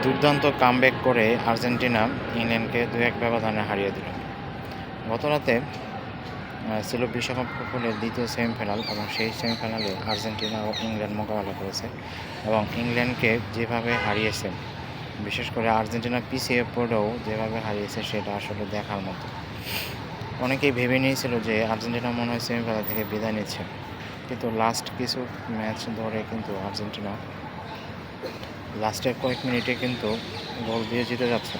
দুর্দান্ত কামব্যাক করে আর্জেন্টিনা ইংল্যান্ডকে ২-১ ব্যবধানে হারিয়ে দিল। গতরাতে ছিল বিশ্বকাপ ফুটবলের দ্বিতীয় সেমিফাইনাল এবং সেই সেমিফাইনালে আর্জেন্টিনা ও ইংল্যান্ড মোকাবেলা করেছে এবং ইংল্যান্ডকে যেভাবে হারিয়েছে, বিশেষ করে আর্জেন্টিনা পিছিয়ে পড়েও যেভাবে হারিয়েছে সেটা আসলে দেখার মতো। অনেকেই ভেবে নিয়েছিল যে আর্জেন্টিনা মনে হয় সেমিফাইনাল থেকে বিদায় নিচ্ছে, কিন্তু লাস্ট কিছু ম্যাচ ধরে কিন্তু আর্জেন্টিনা লাস্টের কয়েক মিনিটে কিন্তু গোল দিয়ে জিতে যাচ্ছে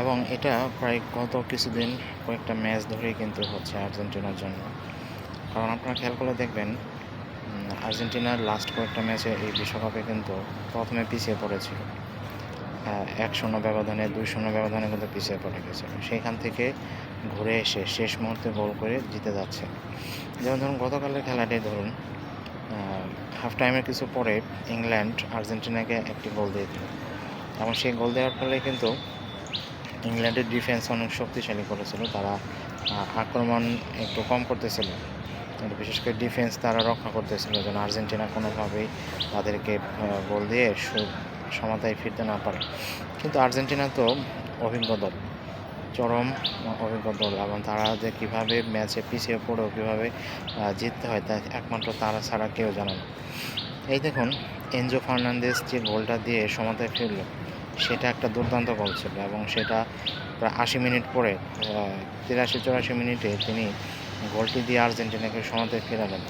এবং এটা প্রায় গত কিছুদিন কয়েকটা ম্যাচ ধরেই কিন্তু হচ্ছে আর্জেন্টিনার জন্য। কারণ আপনারা খেয়াল করে দেখবেন আর্জেন্টিনার লাস্ট কয়েকটা ম্যাচে এই বিশ্বকাপে কিন্তু প্রথমে পিছিয়ে পড়েছিল, 1-0 ব্যবধানে 2-0 ব্যবধানে কিন্তু পিছিয়ে পড়ে গেছে, সেইখান থেকে ঘুরে এসে শেষ মুহূর্তে গোল করে জিতে যাচ্ছে। যেমন ধরুন গতকালের খেলাটাই ধরুন, হাফ টাইমের কিছু পরে ইংল্যান্ড আর্জেন্টিনাকে একটি গোল দিয়ে দিল এবং সেই গোল দেওয়ার ফলে কিন্তু ইংল্যান্ডের ডিফেন্স অনেক শক্তিশালী করেছিল। তারা আক্রমণ একটু কম করতেছিল, কিন্তু বিশেষ করে ডিফেন্স তারা রক্ষা করতেছিল যেন আর্জেন্টিনা কোনোভাবেই তাদেরকে গোল দিয়ে সমতায় ফিরতে না পারে। কিন্তু আর্জেন্টিনা তো অভিজ্ঞ দল, চরম অভিজ্ঞ দল, এবং তারা যে কীভাবে ম্যাচে পিছিয়ে পড়েও কীভাবে জিততে হয় তা একমাত্র তারা ছাড়া কেউ জানে না। এই দেখুন, এনজো ফার্নান্দেজ যে গোলটা দিয়ে সমতায় ফিরল, সেটা একটা দুর্দান্ত গোল ছিল এবং সেটা প্রায় 80 মিনিট পরে 83-84 মিনিটে তিনি গোলটি দিয়ে আর্জেন্টিনাকে সমতায় ফেরালেন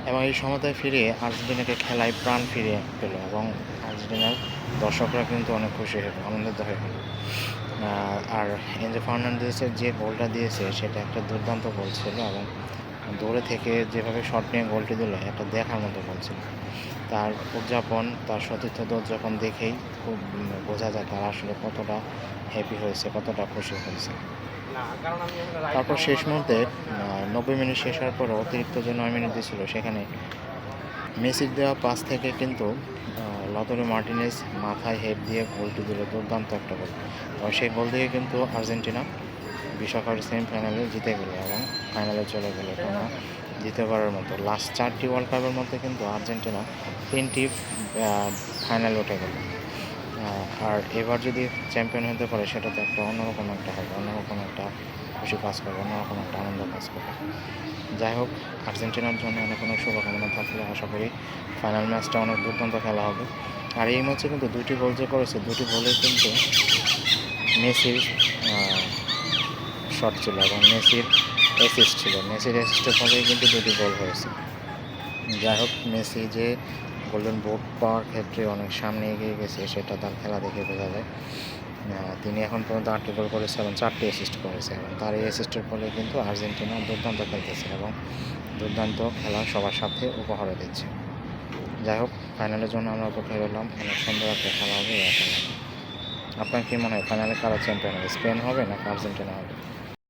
এবং এই সমতায় ফিরিয়ে আর্জেন্টিনাকে খেলায় প্রাণ ফিরিয়ে পেল এবং আর্জেন্টিনার দর্শকরা কিন্তু অনেক খুশি হয়ে আনন্দিত হয়ে গেল। আর এনজো ফার্নান্দেজের যে গোলটা দিয়েছে সেটা একটা দুর্দান্ত গোল ছিল এবং দৌড়ে থেকে যেভাবে শট নিয়ে গোলটি দিল একটা দেখার মতো গোল ছিল। তার উদযাপন, তার সতীর্থদের উদযাপন দেখেই খুব বোঝা যায় তারা আসলে কতটা হ্যাপি হয়েছে, কতটা খুশি হয়েছে। তারপর শেষ মুহূর্তে 90 মিনিট শেষ হওয়ার পর অতিরিক্ত যে 9 মিনিট দিয়েছিল, সেখানে মেসির দেওয়া পাস থেকে কিন্তু লতারো মার্টিনেজ মাথায় হেড দিয়ে গোলটি দিল, দুর্দান্ত একটা গোল। এবং সেই গোল দিয়ে কিন্তু আর্জেন্টিনা বিশ্বকাপের সেমিফাইনালে জিতে গেল এবং ফাইনালে চলে গেল টানা দ্বিতীয়বারের মতো। লাস্ট 4টি ওয়ার্ল্ড কাপের মধ্যে কিন্তু আর্জেন্টিনা 3টি ফাইনালে উঠে গেল। আর এবার যদি চ্যাম্পিয়ন হতে পারে সেটা তো একটা অন্যরকম একটা হবে, অন্যরকম একটা খুশি কাজ করবে, অন্যরকম একটা আনন্দ কাজ করবে। যাই হোক, আর্জেন্টিনার জন্য অনেক অনেক শুভকামনা থাকলে আশা করি ফাইনাল ম্যাচটা অনেক দুর্দান্ত খেলা হবে। আর এই ম্যাচে কিন্তু 2টি গোল যে করেছে, 2টি গোলে কিন্তু মেসির শট ছিল এবং মেসির অ্যাসিস্ট ছিল। মেসির অ্যাসিস্টের ফলেই কিন্তু 2টি গোল হয়েছে। যাই হোক, মেসি যে গোল্ডেন বুট পাওয়ার ক্ষেত্রে অনেক সামনে এগিয়ে গেছে সেটা তার খেলা দেখে বোঝা যায়। তিনি এখন পর্যন্ত 8টি গোল করেছে এবং 4টি অ্যাসিস্ট করেছে এবং তার এই অ্যাসিস্টের ফলে কিন্তু আর্জেন্টিনা দুর্দান্ত খেলতেছে এবং দুর্দান্ত খেলা সবার সাথে উপহার দিচ্ছে। যাই হোক, ফাইনালের জন্য আমরা অপেক্ষা করলাম, অনেক সুন্দর একটা খেলা হবে। আপনার কি মনে হয় ফাইনালে কারা চ্যাম্পিয়ন হবে? স্পেন হবে নাকি আর্জেন্টিনা হবে?